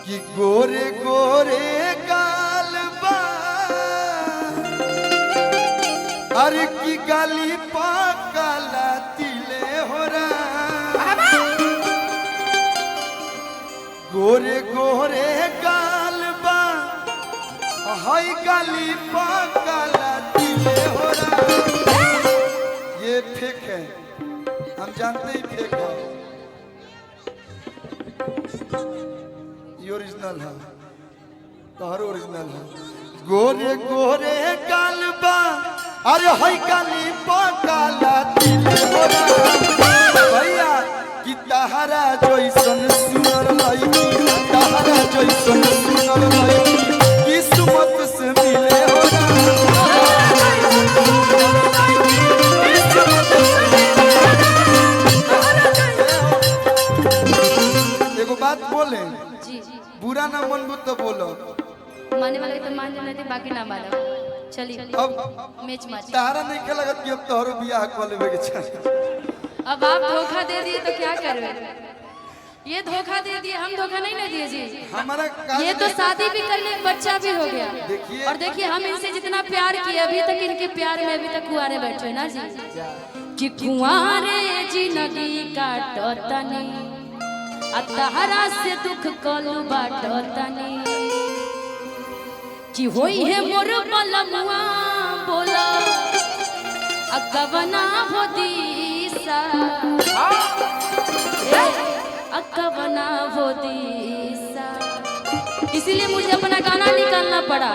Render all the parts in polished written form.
कि गोरे गोरे गाल बा अरे की गाली पाकाला तिले हो रहा गोरे गोरे गाल बा हाय गाली पाकाला तिले हो रहा। ये फेक है, हम जानते ही फेक है, ये ओरिजिनल है, तोहर ओरिजिनल है। गोरे गोरे गाल बा अरे हाय गाली पाकाला तिले हो रहा भैया कि तहरा जैसन सुनर लईकी तहरा जैसन सुनर लईकी किस्मत से मिले हो एगो बात बोले जी बुरा ना मन तो बोलो माने वाले तो मान जाने थे बाकी ना मानो। चलिए अब मैच मैच तारा नहीं के लगत कि अब तोहरो बियाह कर लेवे के चाहिए। अब आप धोखा दे दिए तो क्या करवे? ये धोखा दे दिए, हम धोखा नहीं ना दिए जी। हमारा ये तो शादी भी कर ली, बच्चा भी हो गया। देखिए और देखिए हम इनसे जितना प्यार किए अभी तक इनके प्यार में अभी तक कुआरे बैठे ना जी कि कुआरे जिंदगी काटतनी अतहरा से दुख कलु बाटतनी कि होई है मोर बलमुआ बोला अकबना हो दिशा अकबना हो दिशा। इसीलिए मुझे अपना गाना निकालना पड़ा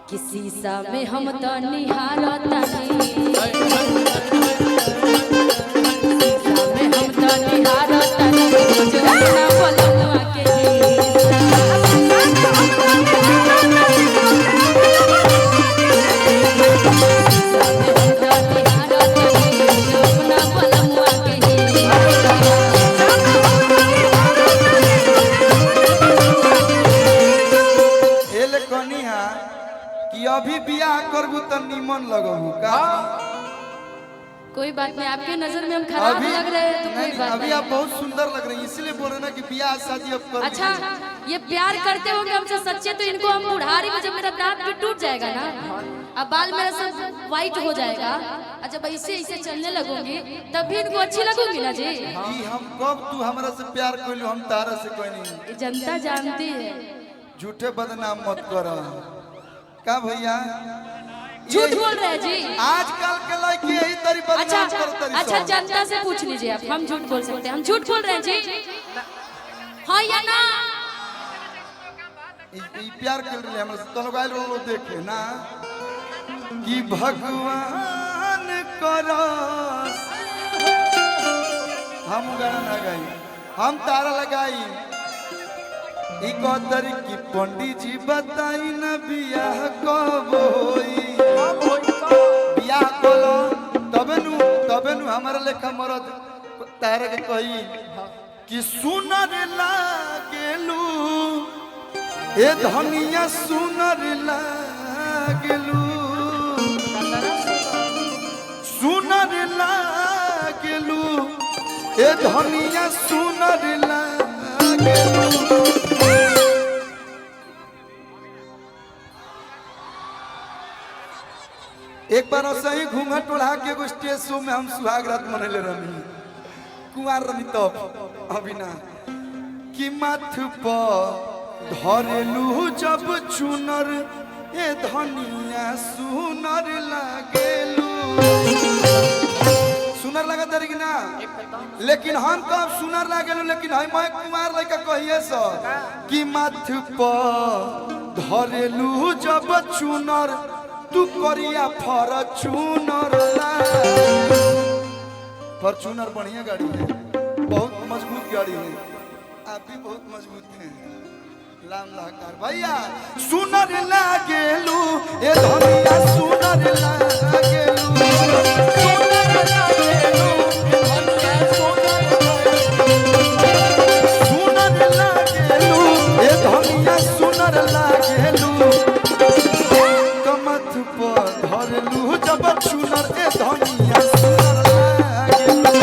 कि शीशा में हम तो निहारतनी शीशा में हम तो निहारतनी जो अपना बलमुआ के कि अभी बियाह करबू त निमन लगबू का? कोई बात नहीं, आपके नजर में हम खराब लग रहे हैं तो कोई बात अभी नहीं। आप बहुत सुंदर लग रही हैं इसलिए बोल रहे ना कि बियाह शादी अब कर अच्छा ये प्यार करते होंगे हमसे सच्चे तो इनको हम बुढ़ारी में जब मेरा दांत भी टूट जाएगा ना अब बाल मेरा सब व्हाइट हो जाएगा और जब ऐसे ऐसे चलने लगूंगी तब भी इनको अच्छी लगूंगी ना जी। हम कब तू हमरा से प्यार कइलू हम तारा से कोई नहीं। जनता जानती है। झूठे बदनाम मत कर का भैया, झूठ बोल रहे हैं जी। आजकल के लड़की यही तरी बदनाम करत रही। अच्छा जनता से पूछ लीजिए आप, हम झूठ बोल सकते हैं? हम झूठ बोल रहे हैं जी? हाँ या ना? ई प्यार कर रहे हमरा से तो लोग आइल रो देखे ना कि भगवान करस हम गाना ना गाई हम तारा लगाई ई कदर की पंडित जी बताई ना बियाह कब होई बियाह कलो तबे नु हमारा लेखा मरद तारा के कही कि सुनर लागेलू ए धनिया सुनर लागेलू सुनर लागेलू ए धनिया सुनर लागेलू। एक बार ऐसे ही घूंघट उड़ा के एगो स्टेज शो में हम सुहाग रात मनैले रहनी कुंवार रही तब अभी ना कि माथ पर धरेलू जब चुनर ए धनिया सुनर लागेलू। सुनर लगा तारी कि ना? लेकिन हम कब सुनर लागेलू लेकिन हम कुंवार लड़का कहिए सर कि माथ पर धरेलू जब चुनर तू करिया फॉर्च्यूनर फॉर्च्यूनर बढ़िया गाड़ी है, बहुत मजबूत गाड़ी है, आप भी बहुत मजबूत हैं। लाम लाकार भैया सुनर लागेलू ए धनिया सुनर लागेलू सुनर लागेलू ए धनिया सुनर लागेलू कमथ पर धरलू जब सुनर ए धनिया सुनर लागेलू।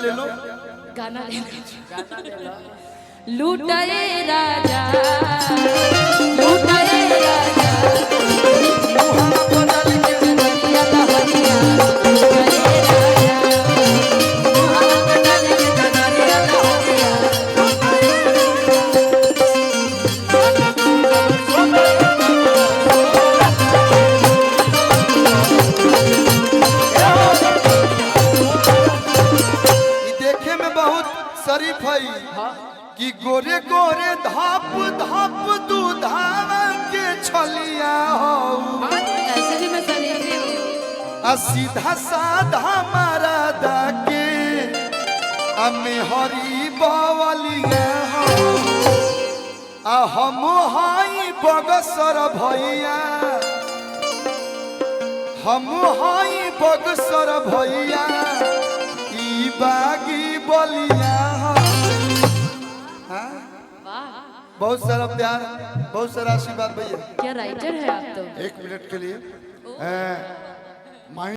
ले लो। गाना ले लो। लूटाए राजा लूटाए राजा मुहावा बदल के नदिया लहरिया लूटाए राजा मुहावा बदल के नदिया लहरिया ई देखे में बहुत शरीफ है कि गोरे गोरे धाप धाप दूधावा के छलिया हो ऐसे भी मैं शरीफ हूँ आ सीधा साधा मारा दाके अमे हरी बवलिया हो आ हम हाई बगसर भैया हम हाई बगसर भैया ई बागी बलिया हो। हाँ? वाह बहुत सारा प्यार बहुत सारा आशीर्वाद भैया। क्या राइटर है आप तो। 1 मिनट के लिए